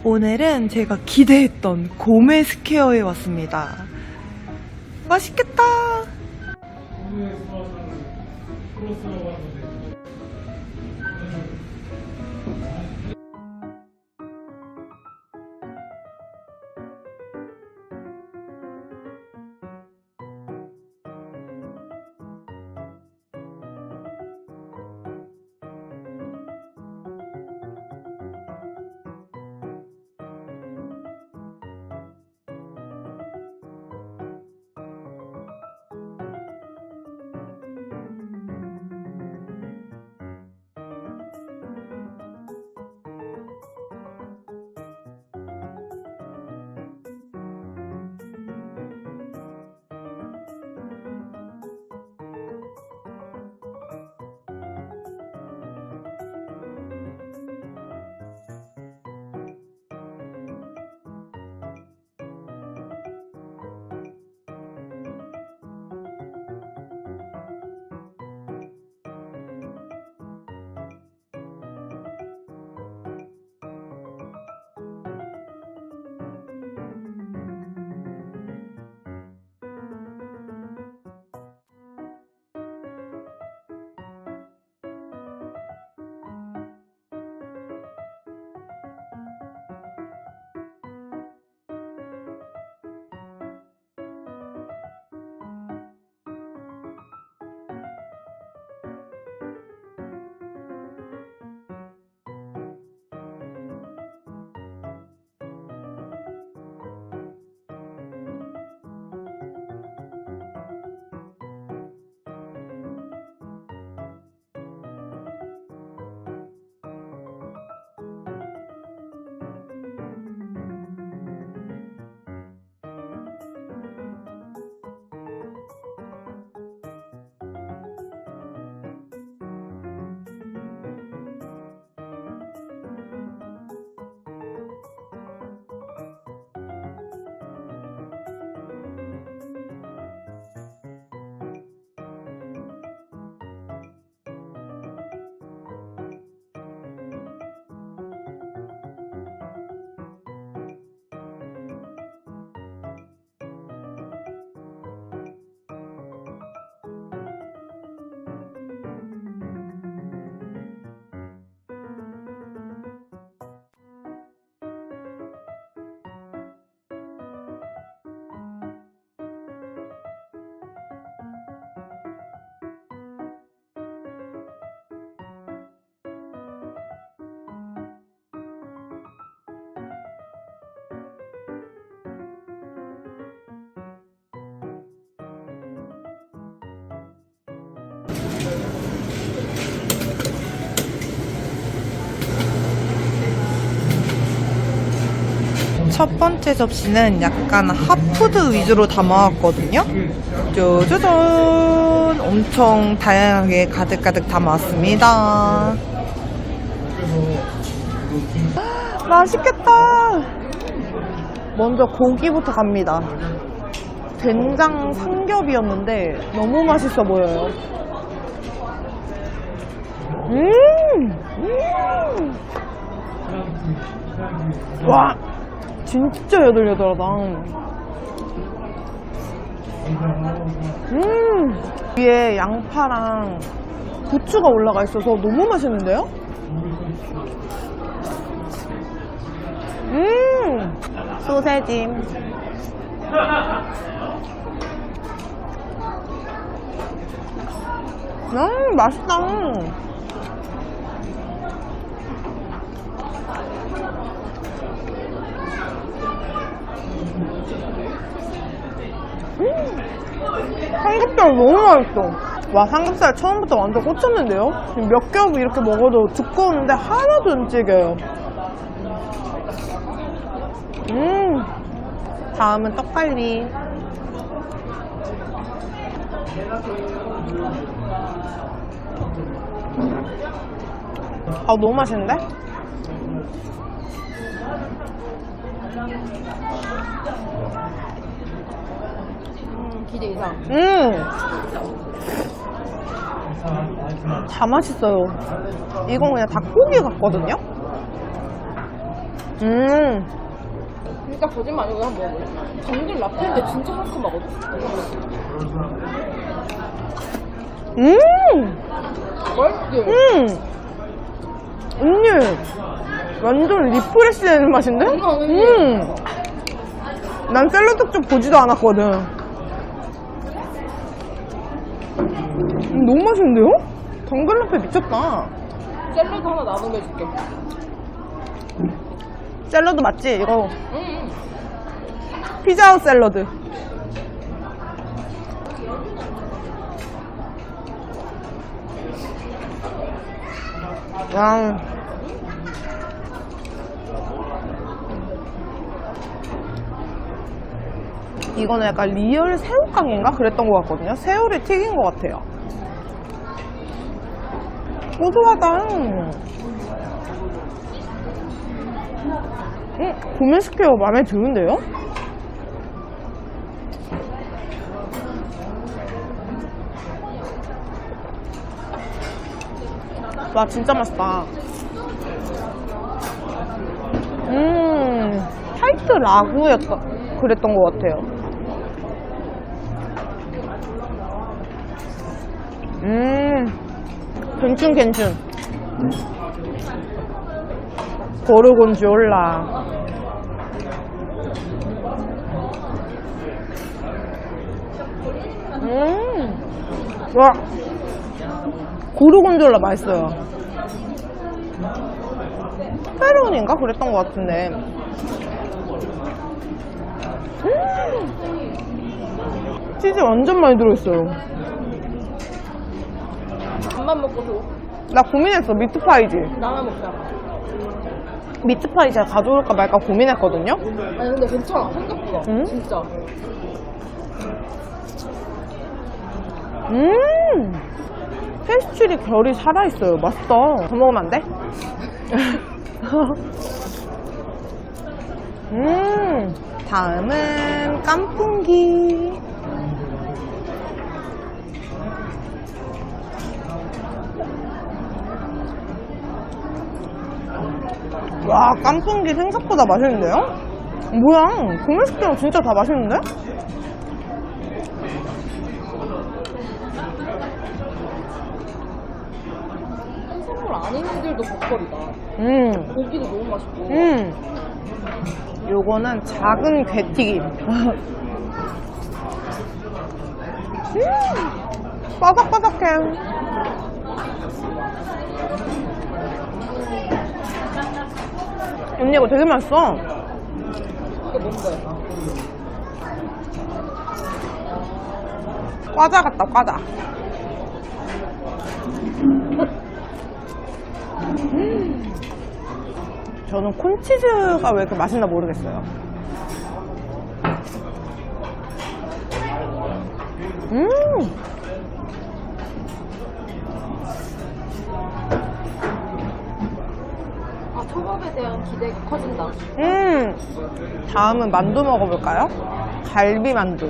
오늘은 제가 기대했던 고메 스퀘어에 왔습니다. 맛있겠다. 첫 번째 접시는 약간 핫푸드 위주로 담아왔거든요. 짜자잔! 엄청 다양하게 가득가득 담아왔습니다. 맛있겠다! 먼저 고기부터 갑니다. 된장 삼겹이었는데 너무 맛있어 보여요. 와! 진짜 여들여들하다. 위에 양파랑 부추가 올라가 있어서 너무 맛있는데요? 소세지. 맛있다. 삼겹살 너무 맛있어. 와, 삼겹살 처음부터 완전 꽂혔는데요? 지금 몇 겹 이렇게 먹어도 두꺼운데 하나도 안 찌겨요. 다음은 떡갈비. 아, 너무 맛있는데? 기대 이상. 다 맛있어요. 이건 그냥 닭고기 같거든요? 진짜 거짓말 아니고 한번 먹어볼래? 당근 라페인데 진짜 상큼하거든? 맛있지? 언니 완전 리프레시 되는 맛인데? 난 샐러드 쪽 보지도 않았거든. 너무 맛있는데요? 당근 라페 미쳤다. 샐러드 하나 나눠 해줄게. 샐러드 맞지? 이거 응. 피자헛 샐러드. 와. 이거는 약간 리얼 새우깡인가? 그랬던 것 같거든요. 새우를 튀긴 것 같아요. 고소하다. 고민스퀘어 마음에 드는데요? 와 진짜 맛있다. 화이트 라구였던 그랬던 것 같아요. 괜춘. 고르곤졸라. 와, 고르곤졸라 맛있어요. 페페로니인가 그랬던 것 같은데. 치즈 완전 많이 들어있어요. 밥만 먹고 줘. 나 고민했어. 미트파이지. 나만 먹자. 미트파이 제가 가져올까 말까 고민했거든요. 아니 근데 괜찮아. 생각보다. 진짜. 페스츄리 결이 살아있어요. 맛있다. 더 먹으면 안 돼? 다음은 깐풍기. 와, 깐풍기 생각보다 맛있는데요? 뭐야, 고민스퀘어 진짜 다 맛있는데? 한국물 아닌 애들도 겉벌이다. 고기도 너무 맛있고. 요거는 작은 괴튀김. 바삭바삭해. 언니 이거 되게 맛있어. 이게 뭔데? 과자 같다, 과자. 저는 콘치즈가 왜 이렇게 맛있나 모르겠어요. 아, 초밥에 대한 기대가 커진다. 다음은 만두 먹어볼까요? 갈비 만두.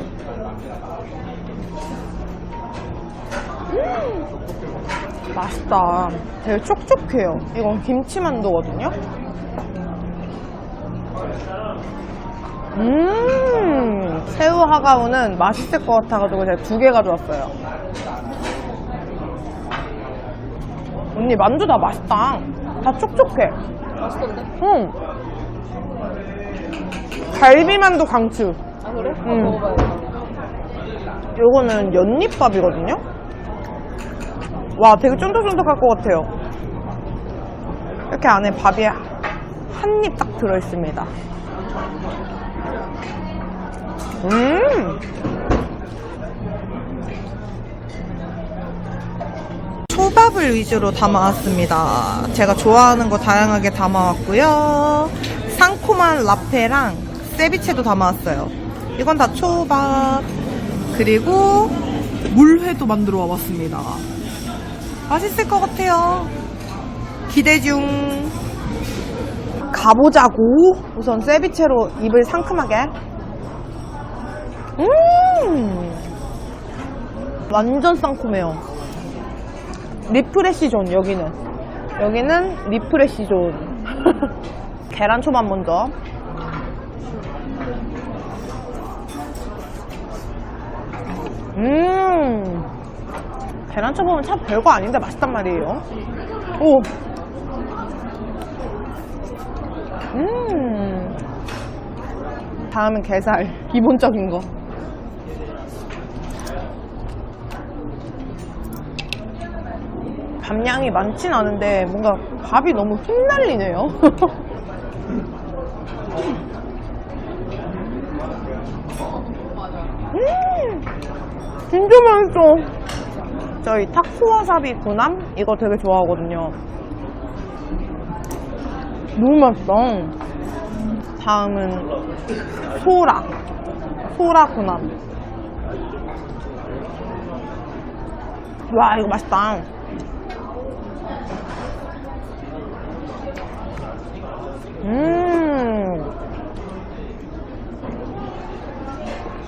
맛있다. 되게 촉촉해요. 이건 김치 만두거든요. 새우 하가오는 맛있을 것 같아가지고 제가 2개 가져왔어요. 언니 만두 다 맛있다. 다 촉촉해. 맛있던데? 응. 갈비만두 강추. 아, 그래? 먹어봐야겠다. 요거는 연잎밥이거든요. 와, 되게 쫀득쫀득할 것 같아요. 이렇게 안에 밥이 한 입 딱 들어있습니다. 초밥을 위주로 담아왔습니다. 제가 좋아하는 거 다양하게 담아왔고요. 상콤한 라페랑 세비체도 담아왔어요. 이건 다 초밥. 그리고 물회도 만들어 와봤습니다. 맛있을 것 같아요. 기대 중. 가보자고. 우선 세비체로 입을 상큼하게. 완전 상큼해요. 리프레시 존. 여기는 리프레시 존. 계란 초밥 먼저. 계란 초밥은 참 별거 아닌데 맛있단 말이에요. 오. 다음은 게살. 기본적인 거. 밥량이 많진 않은데 뭔가 밥이 너무 흩날리네요. 진짜 맛있어. 저희 타코와사비 구남 이거 되게 좋아하거든요. 너무 맛있다. 다음은 소라 구남. 와, 이거 맛있다.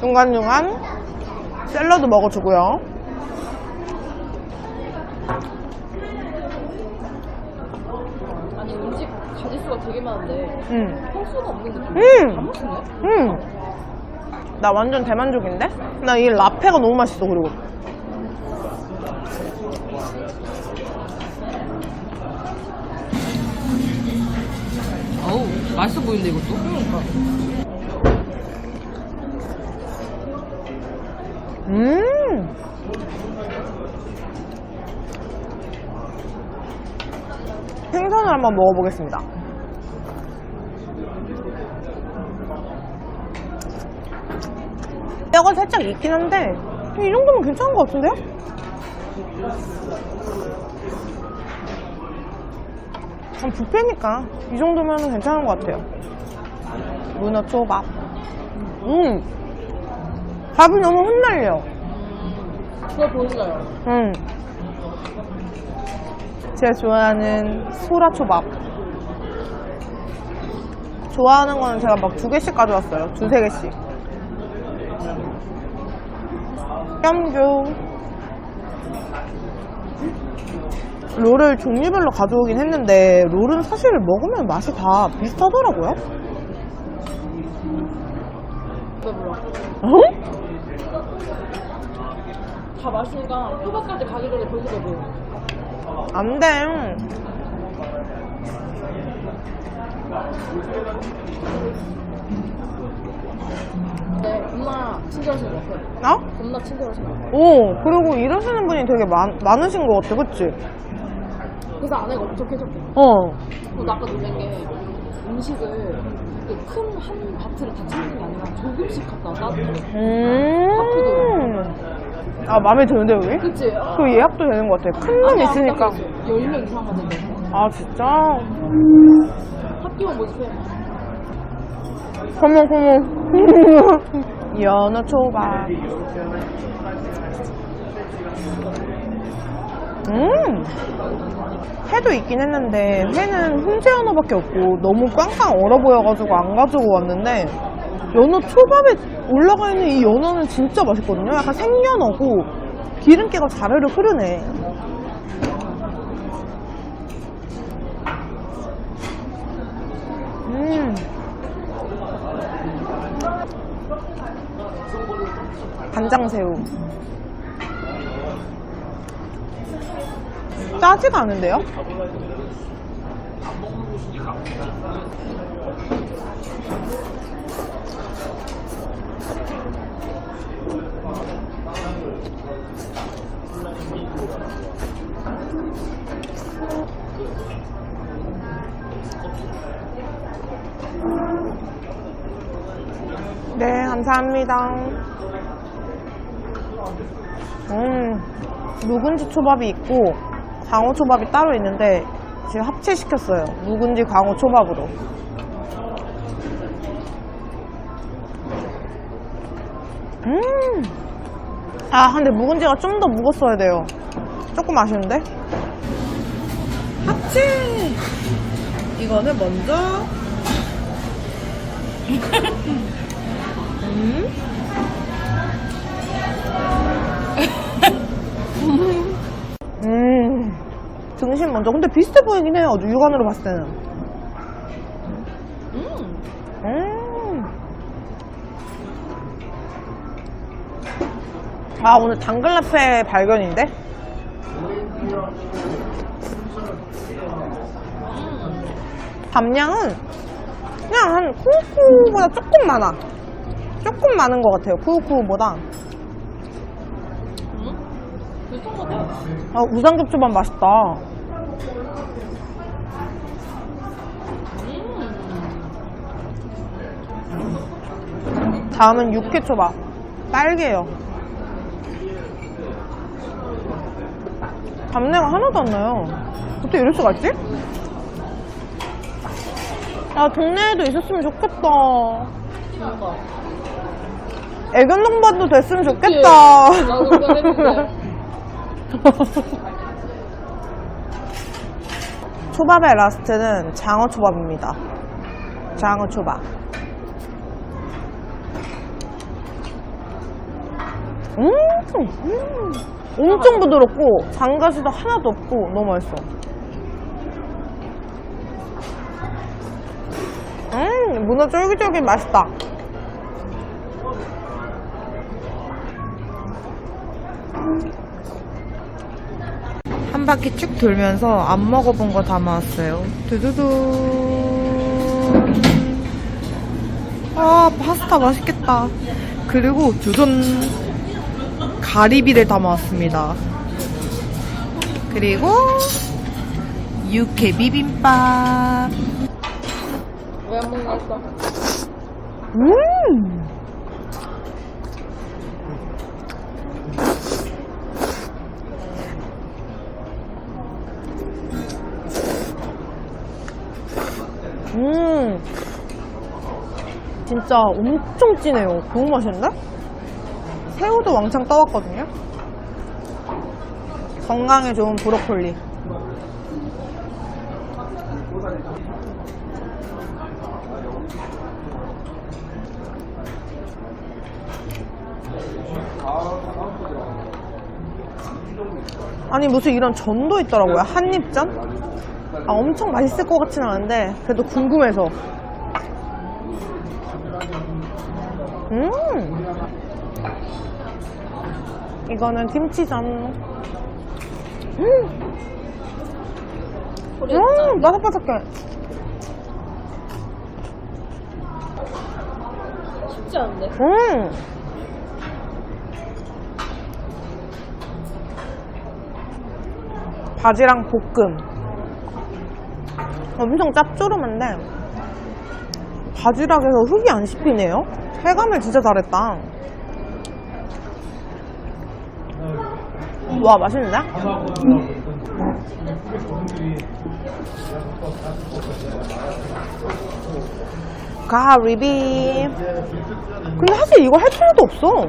중간중간 샐러드 먹어주고요. 아니 음식 가짓수가 되게 많은데 평수가 없는 느낌. 다 맛있네. 나 완전 대만족인데? 나 이 라페가 너무 맛있어. 그리고 어우 맛있어 보이는데 이것도? 그러니까. 생선을 한번 먹어보겠습니다. 뼈가 살짝 있긴 한데 이 정도면 괜찮은 것 같은데요? 뷔페니까 이 정도면 괜찮은 것 같아요. 문어 초밥. 밥이 너무 흩날려. 그거 보여줘요. 제가 좋아하는 소라 초밥. 좋아하는 거는 제가 막 2개씩 가져왔어요. 2~3개씩. 깜교. 롤을 종류별로 가져오긴 했는데 롤은 사실 먹으면 맛이 다 비슷하더라고요. 왜 몰라? 어? 다 맛있으니까 후반까지 가기 전에 벌써 보여. 안 돼. 네, 겁나 친절하신 것 같아. 어? 겁나 친절하신 것 같아. 오, 그리고 일하시는 분이 되게 많으신 것 같아, 그치? 그래서 안에가 엄청 쾌적해. 그리고 나 아까 놀란 게 음식을 큰 한 바트를 다 챙기는 게 아니라 조금씩 갖다 따뜻해. 아, 마음에 드는데, 여기? 그치? 그 예약도 되는 것 같아. 큰 놈 있으니까. 10명 이상 가는데. 아, 진짜? 학교만 모집해. 고모. 연어 초밥. 회도 있긴 했는데 회는 훈제 연어밖에 없고 너무 꽝꽝 얼어 보여가지고 안 가지고 왔는데 연어 초밥에 올라가 있는 이 연어는 진짜 맛있거든요. 약간 생연어고 기름기가 자르르 흐르네. 간장새우. 짜지가 않은데요? 네, 감사합니다. 묵은지 초밥이 있고 광어 초밥이 따로 있는데 지금 합체시켰어요. 묵은지 광어 초밥으로. 아, 근데 묵은지가 좀 더 묵었어야 돼요. 조금 아쉬운데? 합체! 이거는 먼저 등심 먼저. 근데 비슷해 보이긴 해요. 육안으로 봤을 때는. 아, 오늘 당근라페 발견인데? 감량은 그냥 한 쿠우쿠우보다 조금 많아. 조금 많은 것 같아요, 쿠우쿠우보다. 비슷한 거 같아. 아, 우삼겹초밥 맛있다. 다음은 육회초밥. 딸기예요. 잡내가 하나도 안 나요. 어떻게 이럴 수가 있지? 아, 동네에도 있었으면 좋겠다. 뭔가. 애견동반도 됐으면 좋겠다. 나도 그거 했는데. 초밥의 라스트는 장어초밥입니다. 장어초밥. 엄청 부드럽고 장가시도 하나도 없고 너무 맛있어. 문어 쫄깃쫄깃 맛있다. 한 바퀴 쭉 돌면서 안 먹어본 거 담아왔어요. 두두두. 아, 파스타 맛있겠다. 그리고 두둔. 가리비를 담아왔습니다. 그리고 육회 비빔밥. 왜 안 먹나 했어? 진짜 엄청 진해요. 너무 맛있는데? 새우도 왕창 떠왔거든요. 건강에 좋은 브로콜리. 아니, 무슨 이런 전도 있더라고요. 한입전? 아, 엄청 맛있을 것 같지는 않은데 그래도 궁금해서. 이거는 김치전. 바삭바삭해. 쉽지 않은데? 바지랑 볶음. 엄청 짭조름한데 바지락에서 흙이 안 씹히네요. 해감을 진짜 잘했다. 와, 맛있는데? 가리비. 근데 사실 이거 할 필요도 없어.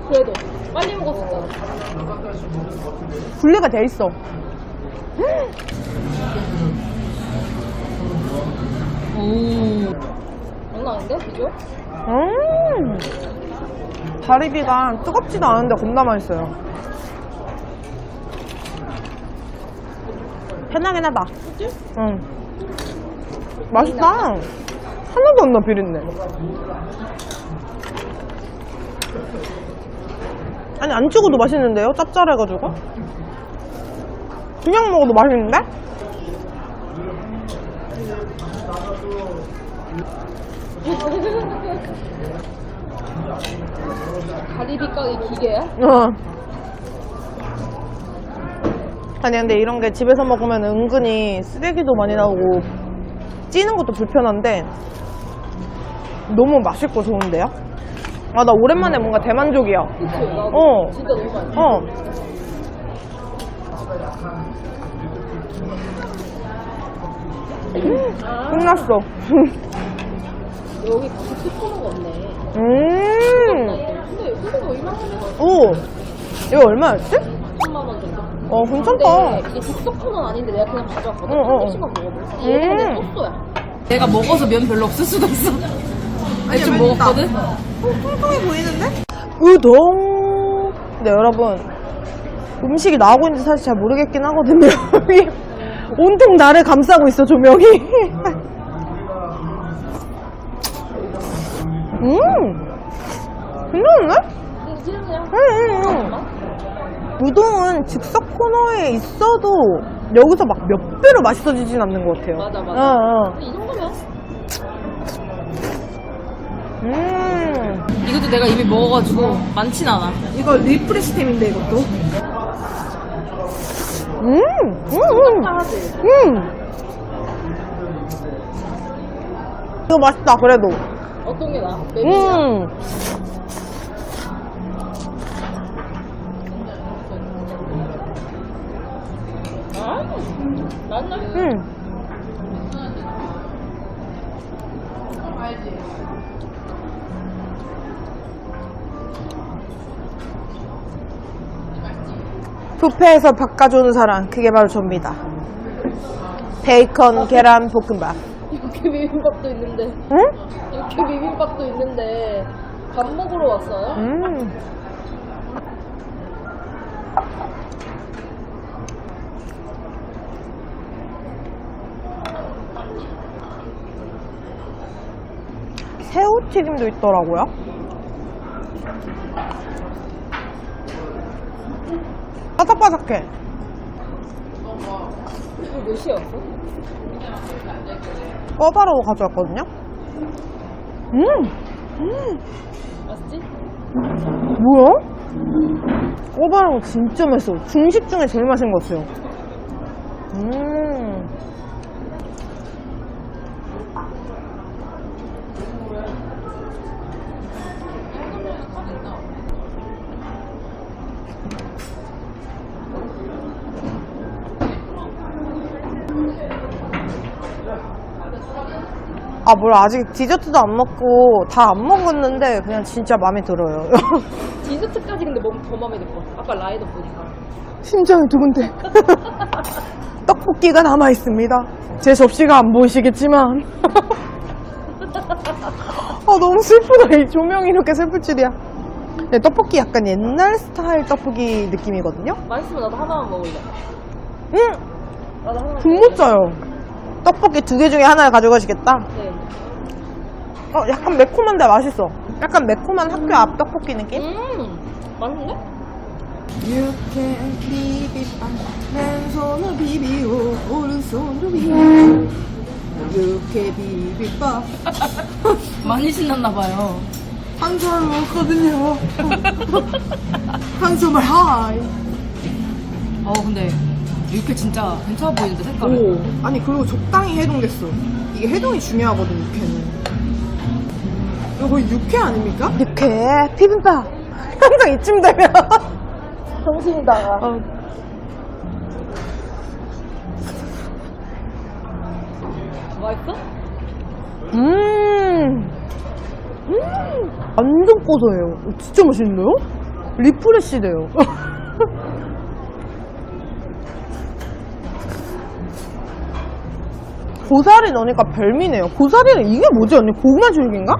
그래도 빨리 먹었었잖아. 분리가 돼 있어. 장난 아닌데? 비주얼? 가리비가 뜨겁지도 않은데 겁나 맛있어요. 편하긴 하다. 그치? 응. 맛있다. 하나도 안 나, 비린내. 아니, 안 찍어도 맛있는데요? 짭짤해가지고. 그냥 먹어도 맛있는데? 가리비 가게 기계야? 아니, 근데 이런 게 집에서 먹으면 은근히 쓰레기도 많이 나오고 찌는 것도 불편한데 너무 맛있고 좋은데요? 아, 나 오랜만에 뭔가 대만족이야. 그치? 나도 진짜 너무 맛있어. 끝났어. 여기 국수 코너가 없네. 근데 이거 얼마나 오, 이거 얼마였지? 3만 원 정도? 괜찮다. 근데 이게 즉석 코너는 아닌데 내가 그냥 가져왔거든. 응, 응. 조금씩만 먹어볼게. 얘는 소스야. 내가 먹어서 면 별로 없을 수도 있어. 아니, 좀 먹었거든? 통통해 보이는데? 우동. 근데 여러분, 음식이 나오고 있는지 사실 잘 모르겠긴 하거든요. 여기 온통 나를 감싸고 있어, 조명이. 괜찮은데? 그냥 우동은 즉석 코너에 있어도 여기서 막 몇 배로 맛있어지진 않는 것 같아요. 맞아. 근데 이 정도면 이것도 내가 이미 먹어가지고 많진 않아. 이거 리프레시템인데 이것도. 하지. 이거 맛있다 그래도. 어떤 게 나아? 메밀이야? 맞네. 뷔페에서 바꿔주는 사람 그게 바로 접니다. 베이컨 계란 볶음밥. 이렇게 비빔밥도 있는데. 응? 이렇게 비빔밥도 있는데 밥 먹으러 왔어요? 새우튀김도 있더라고요. 바삭바삭해. 이거 몇 시였어? 꿔바로우 가져왔거든요. 맛있지? 뭐야? 꿔바로우 진짜 맛있어. 중식 중에 제일 맛있는 것 같아요. 아, 몰라. 아직 디저트도 안 먹고 다 안 먹었는데 그냥 진짜 마음에 들어요. 디저트까지 근데 더 마음에 들고. 아까 라이더 보니까. 심장이 두근데. 떡볶이가 남아있습니다. 제 접시가 안 보이시겠지만. 너무 슬프다. 이 조명이 이렇게 슬플 줄이야. 네, 떡볶이 약간 옛날 스타일 떡볶이 느낌이거든요. 맛있으면 나도 하나만 먹을래. 나도 하나만 분못 짜요. 떡볶이 2개 중에 하나를 가져가시겠다? 네. 약간 매콤한데 맛있어. 약간 매콤한 학교 앞 떡볶이 느낌? 맛있네? 이렇게 비비빵 왼손으로 비비고 오른손으로 비비고 이렇게 비비빵 많이 신났나봐요. 한 손을 먹거든요. 한숨을 하이. 근데 이렇게 진짜 괜찮아 보이는데 색깔이. 오, 아니 그리고 적당히 해동됐어. 이게 해동이 중요하거든 육회는. 이거 육회 아닙니까? 육회 비빔밥. 항상 이쯤 되면 정신이 나가. 맛있어? 완전 고소해요. 진짜 맛있는데요? 리프레시 돼요. 고사리 넣으니까 별미네요. 고사리는 이게 뭐지 언니? 고구마 줄기인가?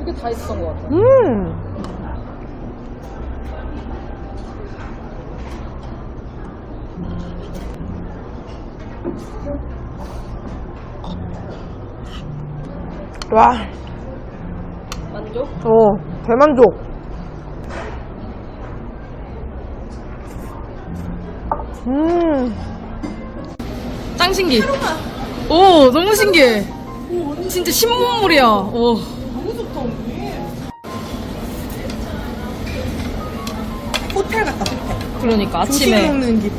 두 개 다 있었던 것 같아. 와, 만족? 대만족. 짱 신기. 오, 너무 신기해. 진짜 신문물이야. 오. 너무 좋다 언니. 호텔 같다 호텔. 그러니까 조식 아침에 먹는 기분.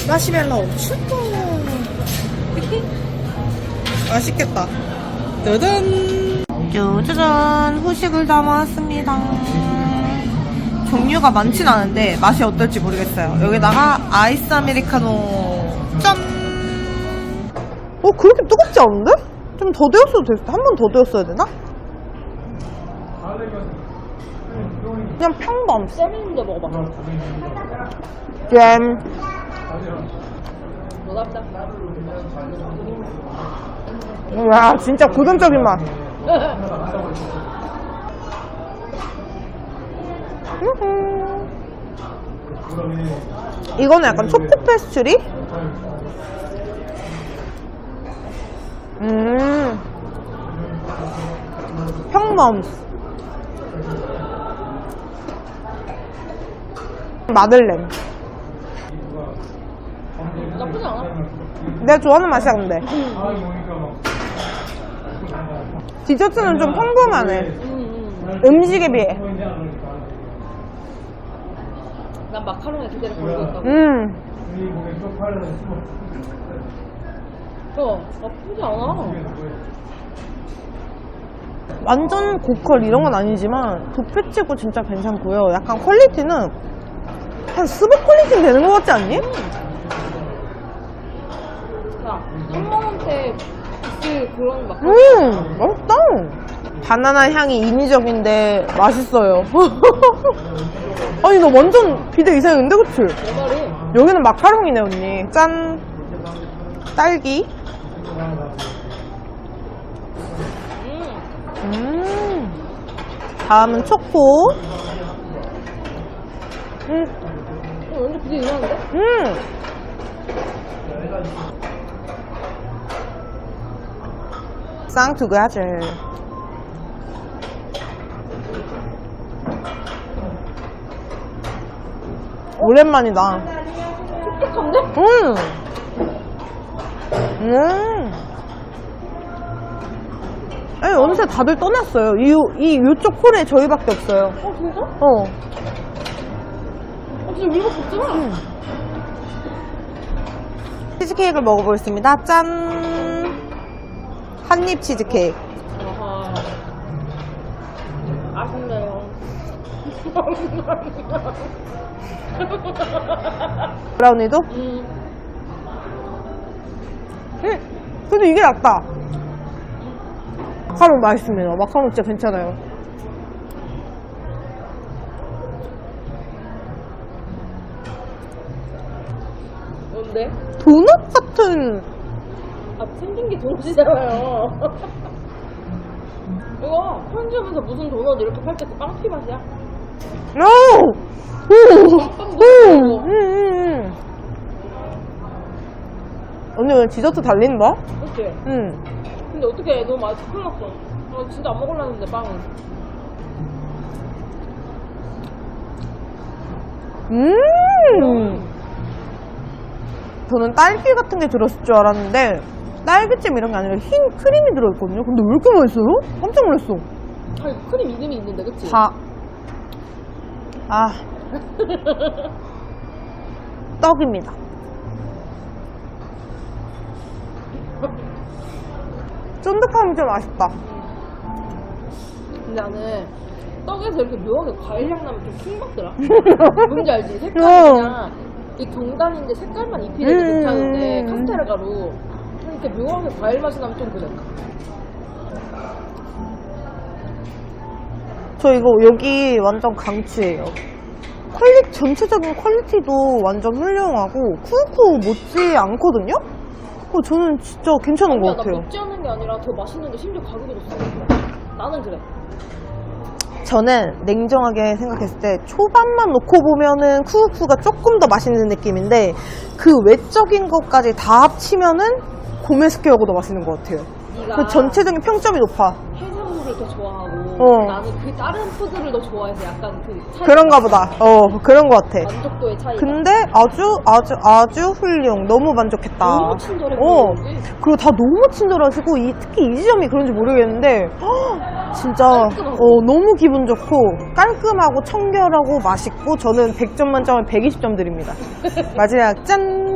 마시멜로 슈퍼. 맛있겠다. 짜잔. 짜잔. 후식을 담아왔습니다. 종류가 많진 않은데 맛이 어떨지 모르겠어요. 여기다가 아이스 아메리카노 짠. 그렇게 뜨겁지 않은데? 좀 더 데웠어도 됐어. 한 번 더 데웠어야 되나? 그냥 평범. 쌤 있는데 먹어봐. 잼. 노답다. 와, 진짜 고전적인 맛. 이거는 약간 초코 페스츄리? 맘스. 마들렌. 나쁘지 않아. 내가 좋아하는 맛이야, 근데. 디저트는 좀 평범하네. 음식에 비해. 난 마카롱에 기대를 걸고 있다고. 나쁘지 않아. 완전 고퀄 이런 건 아니지만 뷔페치고 진짜 괜찮고요. 약간 퀄리티는 한 스벅 퀄리티는 되는 것 같지 않니? 야, 3만원대 있을 그런 마카롱. 맛있다. 바나나 향이 인위적인데 맛있어요. 아니 너 완전 비대 이상인데 그치? 내 말이. 여기는 마카롱이네 언니. 짠. 딸기. 다음은 초코. 완전 비대 이상한데? 쌍두가지. 오랜만이다. 촉촉한데? 아니, 어느새 다들 떠났어요. 요쪽 홀에 저희밖에 없어요. 진짜? 진짜 우리밖에 없잖아. 치즈케이크를 먹어보겠습니다. 짠! 한입 치즈케이크. 아하. 아쉽네요. 브라우니도? 근데 이게 낫다. 마카롱 맛있습니다. 마카롱 진짜 괜찮아요. 뭔데? 도넛 같은. 생긴 게 도넛이잖아요. 이거 편집에서 무슨 도넛 이렇게 팔 때 그 빵피 맛이야? 언니 왜 디저트 달린다? 그치? 응. 근데 어떻게 너무 많이 큰일났어. 진짜 안 먹으려는데 빵은. 저는 딸기 같은 게 들었을 줄 알았는데 딸기잼 이런 게 아니라 흰 크림이 들어있거든요. 근데 왜 이렇게 맛있어요? 깜짝 놀랐어. 아니 크림 이름이 있는데 그치? 떡입니다. 쫀득함이 좀 아쉽다. 근데 나는 떡에서 이렇게 묘하게 과일 향 나면 좀 킹받더라. 뭔지 알지? 색깔이 그냥 이 경단인데 색깔만 입히는 게 괜찮은데 카스테라 가루 이렇게 묘하게 과일 맛이 나면 좀 그래. 저 이거 여기 완전 강추예요. 전체적인 퀄리티도 완전 훌륭하고 쿠쿠 못지 않거든요? 저는 진짜 괜찮은 것 같아요. 나 먹지 않는 게 아니라 더 맛있는데 심지어 가격이 더 싸. 나는 그래. 저는 냉정하게 생각했을 때 초반만 놓고 보면은 쿠쿠가 조금 더 맛있는 느낌인데 그 외적인 것까지 다 합치면은 고메스케어가 더 맛있는 것 같아요. 네가 그 전체적인 평점이 높아. 해산물을 더 좋아하고 어. 나는 그 다른 푸드를 더 좋아해서 약간 그 차이. 그런가 보다. 그런 것 같아. 만족도의 차이. 근데 아주 훌륭. 너무 만족했다. 너무 친절해 보이지? 그리고 다 너무 친절하시고 특히 이 지점이 그런지 모르겠는데 진짜 깔끔하고. 너무 기분 좋고 깔끔하고 청결하고 맛있고 저는 100점 만점에 120점 드립니다. 마지막 짠.